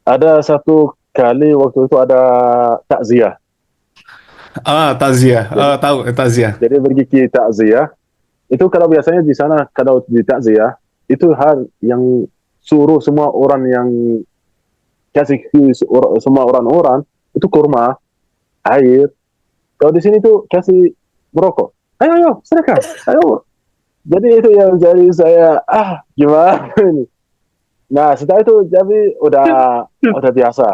Ada satu kali waktu itu ada takziah. Takziah. Jadi Tahu takziah. jadi pergi ke takziah. Itu kalau biasanya di sana kalau di takziah itu hal yang suruh semua orang yang kasih ke semua orang-orang itu kurma, air. Kalau di sini tuh kasih merokok. Ayo, ayo, sedekah. Ayo. Jadi itu yang jadi saya gimana ini. Nah setelah itu jadi udah biasa.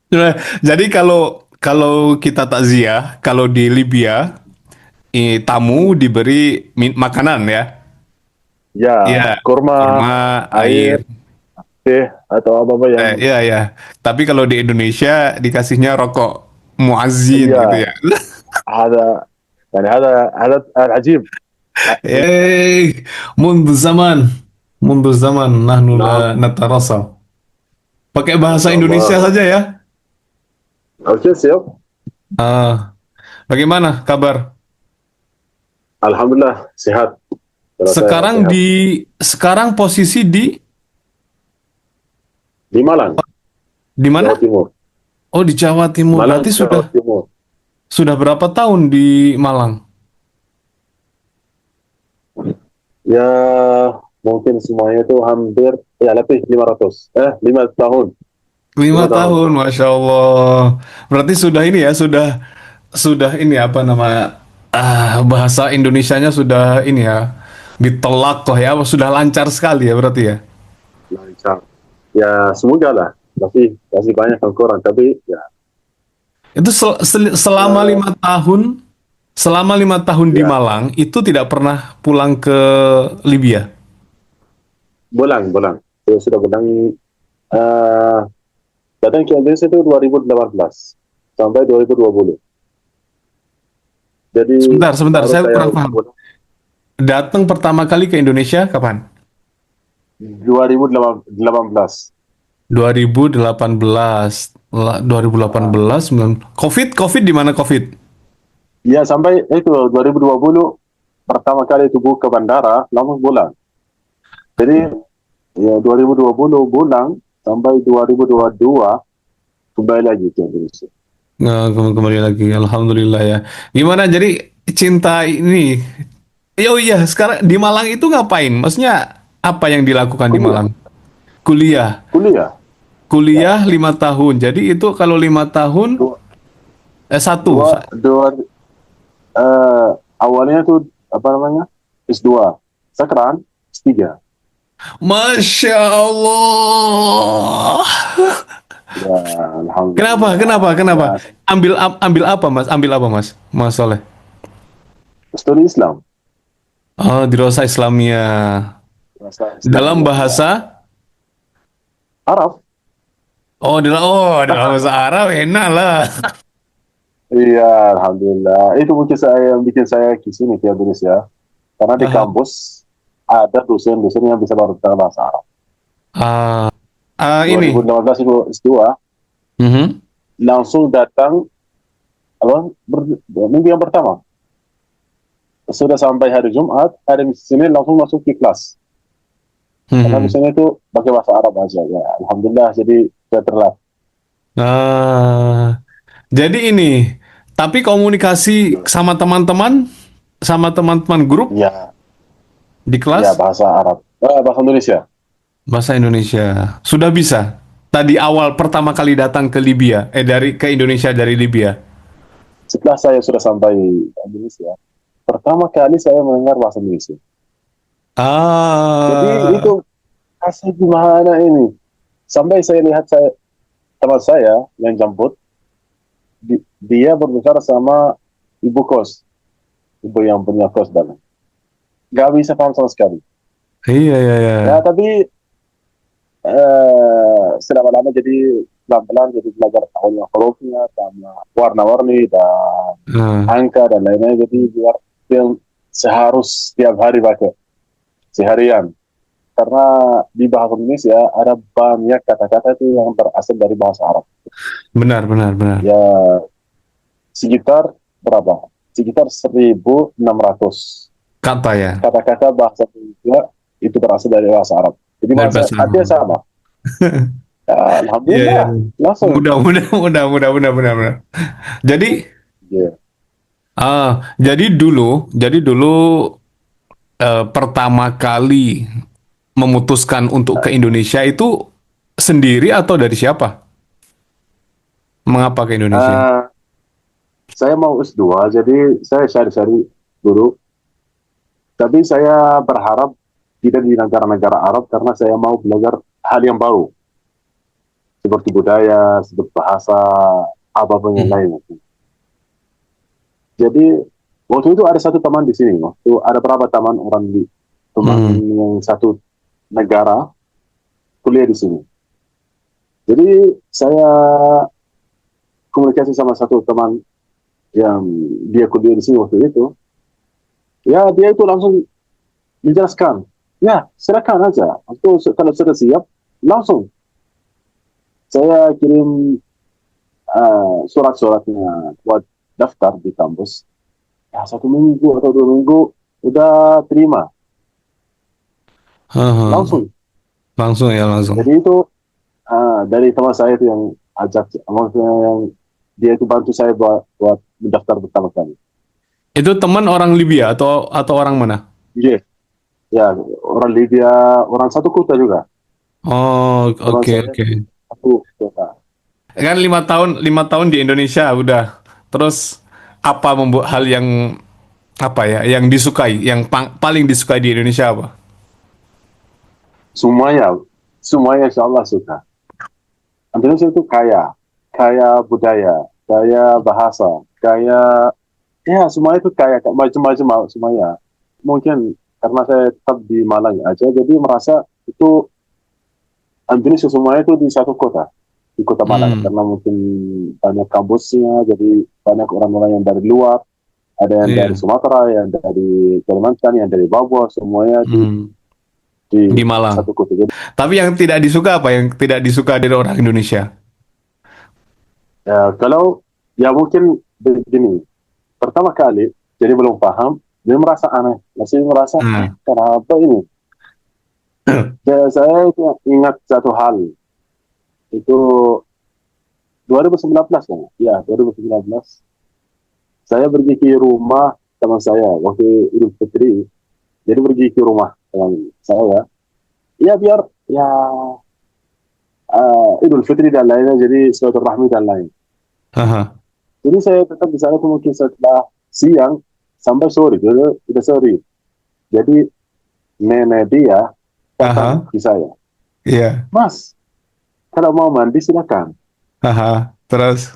Nah, jadi kalau kalau kita takziah, kalau di Libya, tamu diberi makanan ya. Ya, Iya, kurma, kurma, air, air. teh atau apa apa yang Iya, ya. Tapi kalau di Indonesia dikasihnya rokok muazzin gitu iya ya. ada يعني هذا العجيب. Eh, mundu zaman, mundu zaman, nahnu نعم. la natarasa. Pakai ما bahasa شاء Indonesia الله. saja ya. اوكي سيف. Ah, bagaimana kabar? Alhamdulillah sehat. Kalau saya Sekarang sehat. sekarang posisi Di Malang, di Jawa mana? Timur. Oh, di Jawa Timur. Malang, Berarti Jawa Timur. sudah berapa tahun di Malang? Ya mungkin semuanya itu hampir ya lebih 500. 5 tahun. Lima 5 tahun. tahun, Masya Allah. Berarti sudah ini ya, sudah ini apa nama bahasa Indonesianya sudah ini ya, ditolak lah ya, sudah lancar sekali ya berarti ya. Lancar. Ya semoga lah. Tapi masih banyak yang kurang. Tapi ya, Itu eh, selama 5 tahun di ya Malang itu tidak pernah pulang ke Libya. bulan. Saya sudah bulan. eh Datang ke Indonesia itu 2018 sampai 2020. Jadi Sebentar, baru saya saya kurang paham. bulan Datang pertama kali ke Indonesia kapan? 2018. 2018. 2018, COVID di mana COVID? Ya sampai itu 2020 pertama kali itu buka bandara langsung bulan. Jadi ya 2020 bulan sampai 2022 kembali lagi ke Indonesia. Nah, kembali lagi, alhamdulillah ya. Gimana jadi cinta ini? Oh iya, sekarang di Malang itu ngapain? Maksudnya apa yang dilakukan di Kuliah, Malang? Kuliah, kuliah. Ya, kuliah 5 tahun. Jadi itu kalau 5 tahun, dua, satu. dua, dua eh, awalnya tuh apa namanya S2, sekarang S3. Masya Allah. Ya, Kenapa? alhamdulillah. Kenapa? Kenapa? Ya, Ambil apa, Mas? Ambil apa, Mas? Mas Soleh. studi Islam, Oh, di Rosa Islamia. bahasa Dalam Islamnya, ya. bahasa. Arab. Oh, dalam bahasa Arab enak lah. Iya, alhamdulillah. Itu mungkin saya yang bikin saya ke sini ke Indonesia. Karena di Ah, kampus ada dosen-dosen yang bisa berbicara bahasa Arab. ah, ini. 2018 itu S2, Mhm. langsung datang apa, minggu yang pertama. Sudah sampai hari Jumat, hari Senin langsung masuk ke kelas. Karena Mhm. biasanya itu pakai bahasa Arab aja. Ya, alhamdulillah jadi saya terlatih. Ah, jadi ini, tapi komunikasi sama teman-teman grup Ya, di ya kelas bahasa Arab. Bahasa Indonesia. bahasa Indonesia sudah bisa. Tadi awal pertama kali datang ke Libya, ke Indonesia dari Libya. Setelah saya sudah sampai Indonesia, pertama kali saya mendengar bahasa Indonesia. Jadi itu Ah, kasih gimana ini? Sampai saya lihat teman saya yang jemput, dia berbicara sama ibu kos, ibu yang punya kos dan nggak bisa paham sama sekali. iya, iya, iya. Ya tapi selama lama jadi pelan-pelan jadi belajar tahunya hurufnya, sama warna-warni dan Ah, angka dan lain-lain. Jadi biar yang seharus setiap hari pakai seharian. Karena di bahasa Indonesia ada banyak kata-kata itu yang berasal dari bahasa Arab. benar, benar, benar. Ya sekitar berapa? Sekitar 1.600 Kata ya, kata-kata bahasa Indonesia itu berasal dari bahasa Arab. Jadi dari bahasa bahasa artinya Arab. sama. Iya, iya. Alhamdulillah, langsung. Mudah, mudah, mudah, mudah, mudah, mudah, mudah. Jadi, Ya. jadi dulu pertama kali memutuskan untuk ke Indonesia itu sendiri atau dari siapa? Mengapa ke Indonesia? Ah, saya mau S2, jadi saya cari-cari dulu. Tapi saya berharap tidak di negara-negara Arab karena saya mau belajar hal yang baru, seperti budaya, seperti bahasa, apapun yang Hmm. lain. Jadi waktu itu ada satu teman di sini, waktu ada berapa teman orang di teman Hmm. yang satu negara kuliah di sini. Jadi saya komunikasi sama satu teman yang dia kuliah di sini waktu itu. Ya dia itu langsung menjelaskan, ya silakan aja. Kalau sudah siap, langsung saya kirim surat-suratnya buat daftar di kampus. Ya 1 minggu atau 2 minggu udah terima Aha. langsung. Langsung ya, langsung. Jadi itu dari teman saya itu yang ajak, maksudnya yang dia itu bantu saya buat mendaftar pertama kali. Itu teman orang Libya atau orang mana? Iya, ya orang Libya, orang satu kota juga. Oh, Teman oke, saya oke. itu satu kota. Kan 5 tahun di Indonesia udah. Terus apa membuat hal yang apa ya, yang disukai, yang paling disukai di Indonesia apa? Semuanya, semuanya insya Allah suka. Indonesia itu kaya, kaya budaya, kaya bahasa, kaya, ya semua itu kaya, macam-macam semuanya. Mungkin karena saya tetap di Malang aja, jadi merasa itu Indonesia semuanya itu di satu kota, di kota Malang. Hmm, Karena mungkin banyak kampusnya, jadi banyak orang-orang yang dari luar, ada yang dari iya. Sumatera, yang dari Kalimantan, yang dari Papua, semuanya Hmm, di di Malang. satu kota. Jadi Tapi yang tidak disuka apa? Yang tidak disuka dari orang Indonesia? kalau ya mungkin begini, pertama kali jadi belum paham, dia merasa aneh, masih merasa Nah. kenapa ini. Ya, saya itu ingat satu hal, itu 2019 kan, ya 2019 saya pergi ke rumah teman saya waktu Idul Fitri, jadi pergi ke rumah teman saya, ya biar ya Idul Fitri dan lainnya, jadi silaturahmi dan lain. Aha. Jadi saya tetap di sana tuh mungkin setelah siang sampai sore, jadi udah sore. Jadi nenek dia datang Aha. di saya, Iya. Mas, kalau mau mandi silakan. Aha. Terus.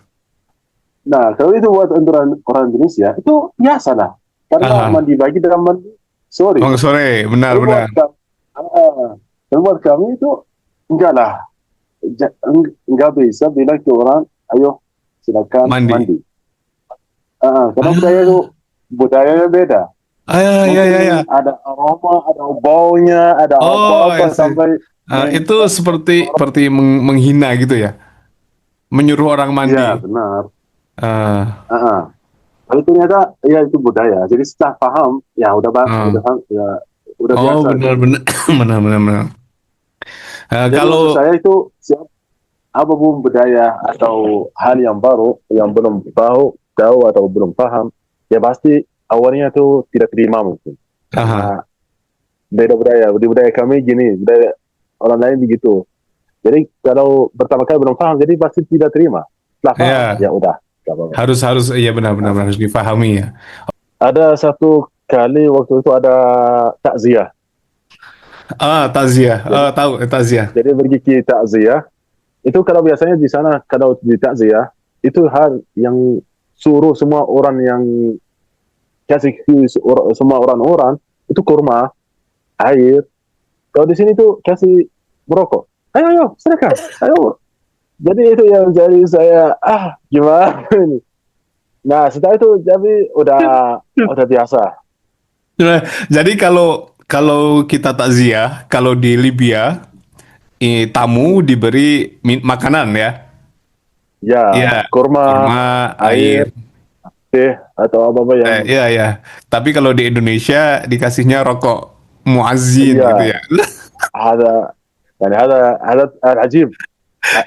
Nah, kalau itu buat orang orang Indonesia itu biasa lah, karena Aha. mandi pagi dan mandi sore. Oh, sore, Kalau buat benar-benar. kami, kalau buat kami itu enggak lah, enggak bisa bilang ke orang, ayo silakan Mandi. mandi. Karena budaya itu Ah, budayanya beda. ah, ya, ya, ya. Mungkin ada aroma, ada baunya, ada Oh, I apa-apa see. sampai Itu seperti menghina gitu ya, menyuruh orang iya mandi. benar. Ah, Tapi ternyata ya itu budaya. Jadi setelah paham, ya udah pak, ah. ya udah Oh, biasa gitu. benar-benar, benar-benar. Benar. Jadi maksud Kalau saya itu siap apapun budaya atau hal yang baru yang belum tahu atau belum paham, ya pasti awalnya itu tidak terima mungkin aha, karena beda budaya. Di budaya kami gini, budaya orang lain begitu. Jadi kalau pertama kali belum paham, jadi pasti tidak terima. Setelah paham, ya ya udah, gak apa-apa. harus harus iya benar-benar Nah, harus difahami ya. ada satu kali waktu itu ada takziah. Takziah, Jadi tahu takziah. jadi pergi ke takziah. Itu kalau biasanya di sana kalau di takziah itu hal yang suruh semua orang yang kasih ke semua orang-orang itu kurma, air. Kalau di sini tuh kasih merokok. Ayo, ayo, silakan. Ayo. Jadi itu yang jadi saya gimana ini. Nah setelah itu jadi udah biasa. Nah, jadi kalau kalau kita takziah, kalau di Libya, tamu diberi makanan ya. Ya Iya, kurma, kurma, air, air. teh atau apa apa yang Iya, ya. Tapi kalau di Indonesia dikasihnya rokok muazzin gitu iya ya. هذا يعني هذا عجيب.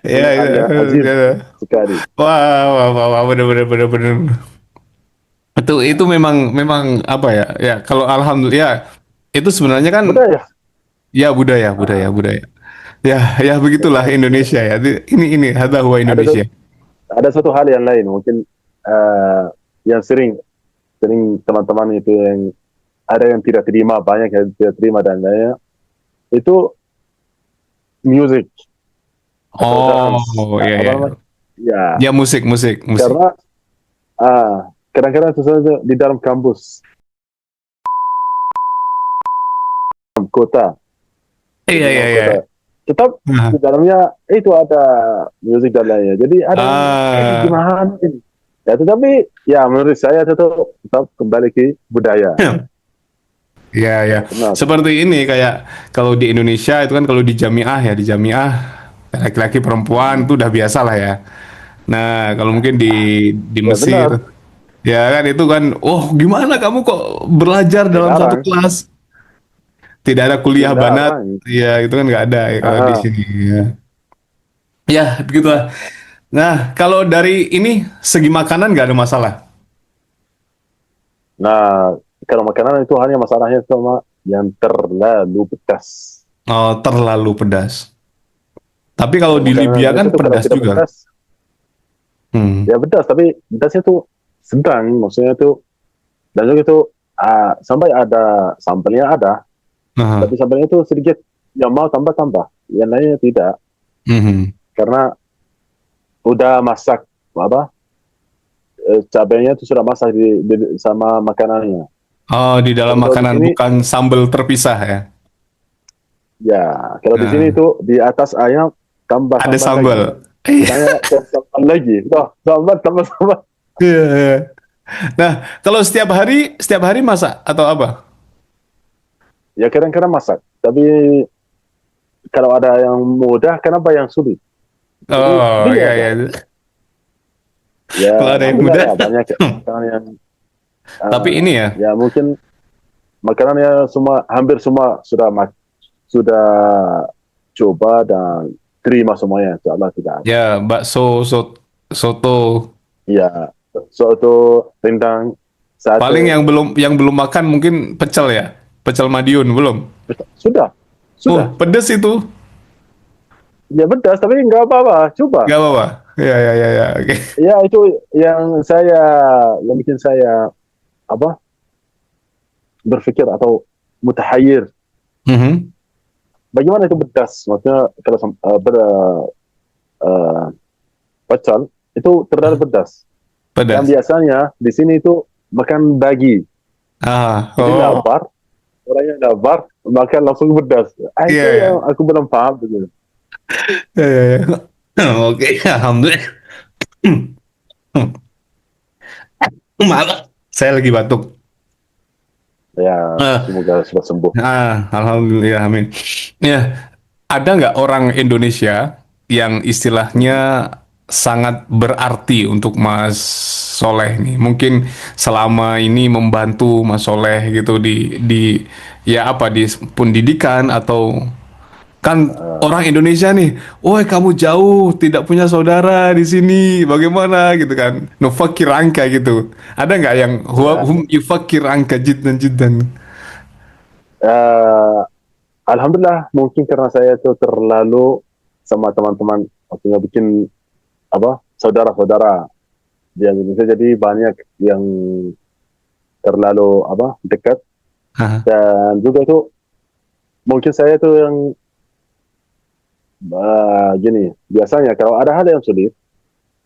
Ya, ya, pilihannya ajib ya. sekali. Wah, wah, wah, wah, bener, bener, bener, bener. Itu memang memang apa ya? Ya, kalau alhamdulillah ya, itu sebenarnya kan Budaya. ya budaya, budaya, Ah, budaya. Ya, ya begitulah ya, Indonesia ya. Ini hadza huwa ada Indonesia. ada satu hal yang lain mungkin yang sering sering teman-teman itu yang ada yang tidak terima, banyak yang tidak terima dan lainnya itu music atau dance. Oh, iya, Apa iya. namanya? Ya, Ya musik, musik, musik. karena kadang-kadang sesuatu di dalam kampus kota, di Iya, iya, dalam iya. kota, tetap Nah. di dalamnya itu ada musik dan lainnya. Jadi ada yang ini Ah, gimana ini? Ya, tetapi ya menurut saya tetap kembali ke budaya. ya, ya. Benar. Seperti ini kayak kalau di Indonesia itu kan kalau di jamiah ya, di jamiah laki-laki perempuan itu udah biasa lah ya. Nah, kalau mungkin di Ya Mesir, benar, ya kan itu kan, oh gimana kamu kok belajar dalam satu dilarang, kelas? Tidak ada kuliah banat, dilarang. ya itu kan nggak ada ya kalau di Aha. sini. Ya, ya begitulah. Nah, kalau dari ini segi makanan nggak ada masalah. Nah, kalau makanan itu hanya masalahnya sama yang terlalu pedas. Oh, terlalu pedas. Tapi kalau Kalau di makanan Libya itu kan tuh kalau pedas tidak juga. pedas, Hmm. ya pedas, tapi pedasnya tuh sedang, maksudnya tuh dan juga itu sampai ada sambelnya ada, Nah. tapi sambelnya itu sedikit yang mau tambah-tambah, yang lainnya tidak, Mhm. karena udah masak apa cabenya itu sudah masak sama makanannya. Oh, di dalam Tapi kalau di makanan sini, bukan sambal terpisah ya. ya kalau di sini Nah, itu di atas ayam tambah ada sambal lagi, sambal. Iya, misalnya sambal lagi, toh sambal tambah sambal. iya, iya. Nah, kalau setiap hari masak atau apa? Ya kadang-kadang masak, tapi kalau ada yang mudah, kenapa yang sulit? Jadi Oh, pilih iya, aja. iya. Ya Kalau ada yang alhamdulillah muda. ya banyak makanan yang Tapi ini ya, ya mungkin makanannya semua hampir semua sudah coba dan terima semuanya. Insyaallah tidak ada. ya bakso, soto. Ya soto, rendang, Paling sate, yang belum makan mungkin pecel ya. Pecel Madiun belum. sudah, Oh, sudah. pedes itu. Ya pedas tapi nggak apa-apa. Coba. Gak apa-apa. Ya, ya, ya, ya. Oke. Ya itu yang bikin saya apa berpikir atau mutahayyir. Mhm. Bagaimana itu pedas? Maksudnya kalau uh, pecel itu terlalu pedas. Yang Pedas. biasanya di sini itu makan daging. Ah, Jadi oh. lapar, orangnya lapar, makan langsung pedas. Iya, Itu ya. yang aku belum paham. Gitu. Ya, ya, ya. Oke, alhamdulillah. Malah saya lagi batuk. Ya, Ah, semoga sudah sembuh. alhamdulillah, amin. Ya, ada nggak orang Indonesia yang istilahnya sangat berarti untuk Mas Soleh nih? Mungkin selama ini membantu Mas Soleh gitu di ya apa di pendidikan atau kan orang Indonesia nih, woi kamu jauh tidak punya saudara di sini, bagaimana gitu kan? Nufakir angka gitu. Ada nggak yang Ya, hum yufakir angka jiddan jiddan? eh, alhamdulillah mungkin karena saya itu terlalu sama teman-teman waktunya bikin apa saudara-saudara di Indonesia jadi banyak yang terlalu apa dekat Hah. dan juga itu mungkin saya itu yang gini biasanya kalau ada hal yang sulit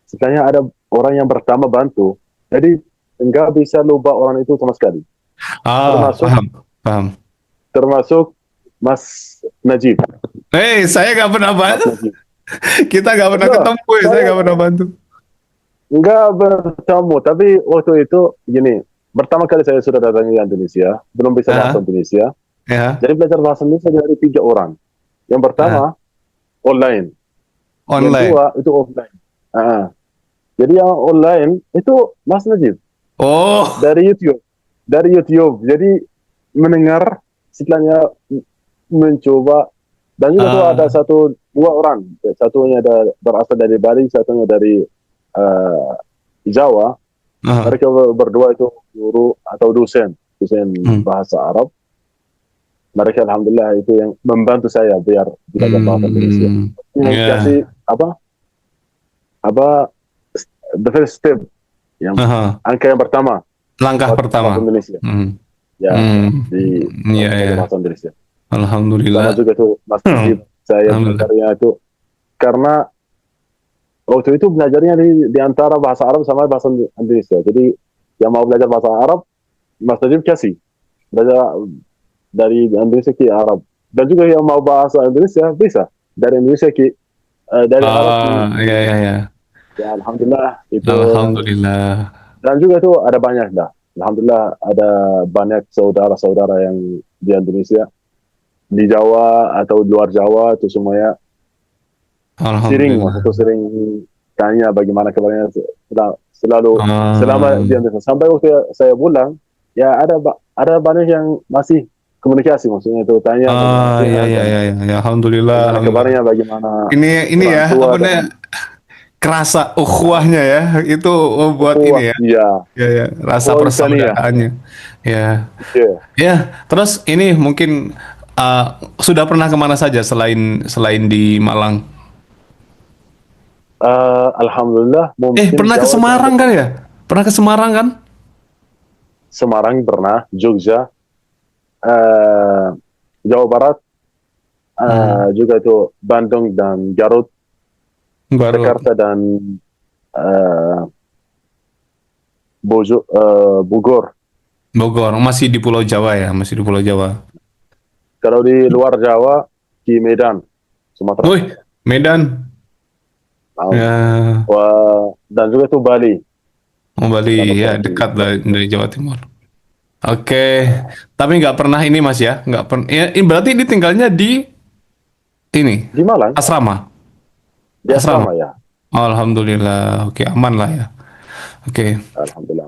setelahnya ada orang yang pertama bantu jadi enggak bisa lupa orang itu sama sekali Ah, termasuk paham, paham. termasuk Mas Najib. Saya nggak pernah Mas bantu. Najib Kita nggak pernah betul ketemu ya. Saya saya nggak pernah bantu. enggak bertemu tapi waktu itu gini pertama kali saya sudah datang ke Indonesia belum bisa bahasa Ah, Indonesia ya, jadi belajar bahasa Indonesia dari 3 orang yang ah, pertama online yang online. dua itu offline. Jadi yang online itu Mas Najib Oh, dari YouTube. Dari YouTube. Jadi mendengar setelahnya mencoba dan juga tuh ada ah, satu dua orang, satunya berasal dari Bali, satunya dari Jawa. Aha. Mereka berdua itu guru atau dosen bahasa Arab. Mereka alhamdulillah itu yang membantu saya biar belajar bahasa Indonesia. Yang Ya. kasih apa the first step, yang Aha. angka yang pertama Langkah bahasa pertama. Indonesia. Hmm. Ya, Hmm. di Iya, ya. bahasa Indonesia. Sama Alhamdulillah. juga tuh Mas Najib, saya Alhamdulillah. belajarnya itu karena waktu itu belajarnya di antara bahasa Arab sama bahasa Indonesia. Jadi yang mau belajar bahasa Arab, Mas Najib kasih belajar dari Indonesia ke Arab. Dan juga yang mau bahasa Indonesia bisa dari Indonesia ke dari Arab ke Iya, iya, iya. ya alhamdulillah itu. Alhamdulillah. Dan juga tuh ada banyak dah. Alhamdulillah ada banyak saudara-saudara yang di Indonesia, di Jawa atau di luar Jawa itu semuanya sering, Alhamdulillah. maksudnya sering tanya bagaimana kabarnya, selalu selama di Indonesia. Sampai waktu saya pulang, ya ada banyak yang masih komunikasi, maksudnya itu tanya bagaimana Iya, sehat iya, dan iya, iya. Alhamdulillah, bagaimana alhamdulillah. kabarnya, bagaimana Ini orang ya, tua apa dan namanya? Kerasa ukhuwahnya ya, itu buat wah ini ya. iya, Ya, ya, rasa wah insania. persaudaraannya. Ya. Iya. Ya, terus ini mungkin sudah pernah kemana saja selain di Malang? Alhamdulillah mungkin Pernah ke Jawa itu Semarang kan ya? Pernah ke Semarang kan? Semarang pernah, Jogja, Jawa Barat, juga itu Bandung dan Garut, Baru Jakarta dan Bogor. Bogor, masih di Pulau Jawa ya, masih di Pulau Jawa. Kalau di luar Jawa, di Medan, Sumatera. Wih, Medan. Nah, Ya, dan juga itu Bali. oh, Bali ya dekat lah dari Jawa Timur. Oke, tapi nggak pernah ini Mas ya, nggak pernah. Ya, ini berarti ini tinggalnya di ini Di Malang, asrama, di asrama. asrama ya. Alhamdulillah, oke aman lah ya. Oke, Alhamdulillah.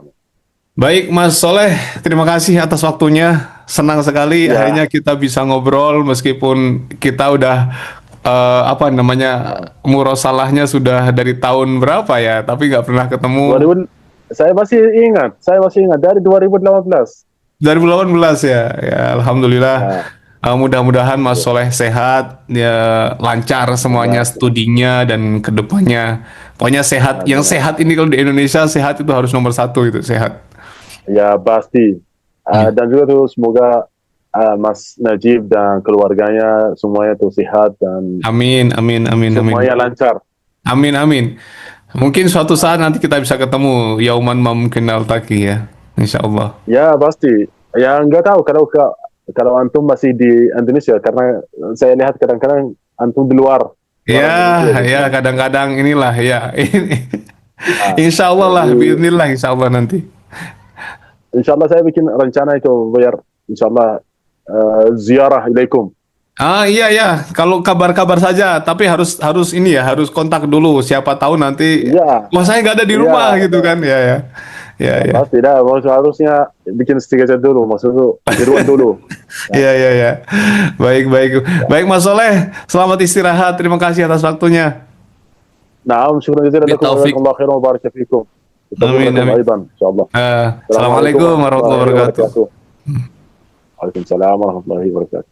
baik Mas Soleh, terima kasih atas waktunya. Senang sekali Ya, akhirnya kita bisa ngobrol meskipun kita udah apa namanya murosalahnya sudah dari tahun berapa ya, tapi nggak pernah ketemu. 2000, saya masih ingat dari 2018. 2018 ya, ya Alhamdulillah. Ya, Mudah-mudahan Mas ya, Soleh sehat, ya lancar semuanya ya, studinya dan kedepannya. Pokoknya sehat. amin, Yang amin. sehat ini kalau di Indonesia sehat itu harus nomor satu itu sehat. Ya pasti. Ya. Dan juga tuh semoga Mas Najib dan keluarganya semuanya tuh sehat dan Amin, amin, amin, amin. semuanya lancar. Amin, amin. Mungkin suatu saat nanti kita bisa ketemu. Yauman ma mungkin naltaqi ya. Insya Allah. Ya pasti. Ya nggak tahu kalau antum masih di Indonesia, karena saya lihat kadang-kadang antum di luar Ya, Indonesia gitu. ya kadang-kadang inilah ya. Ah, Insya Allah lah, jadi bismillah insya Allah nanti. insya Allah saya bikin rencana itu biar insya Allah ziarah ilaikum. Iya ya, kalau kabar-kabar saja, tapi harus harus ini ya, harus kontak dulu. Siapa tahu nanti, Iya, wah saya nggak ada di iya, rumah gitu kan, ya ya, ya ya, ya, pasti dah. Harusnya bikin stiker dulu, maksudnya tiruan dulu. ya ya ya. Baik baik baik Mas Soleh, selamat istirahat. Terima kasih atas waktunya. نعم شكرا جزيلا لكم وجزاكم Bitaufik. الله خيرا وبارك فيكم. بالتوفيق Amin لكم amin. ايضا ان شاء الله. السلام عليكم Assalamualaikum ورحمه warahmatullahi الله wabarakatuh. وبركاته. وعليكم السلام ورحمه الله وبركاته.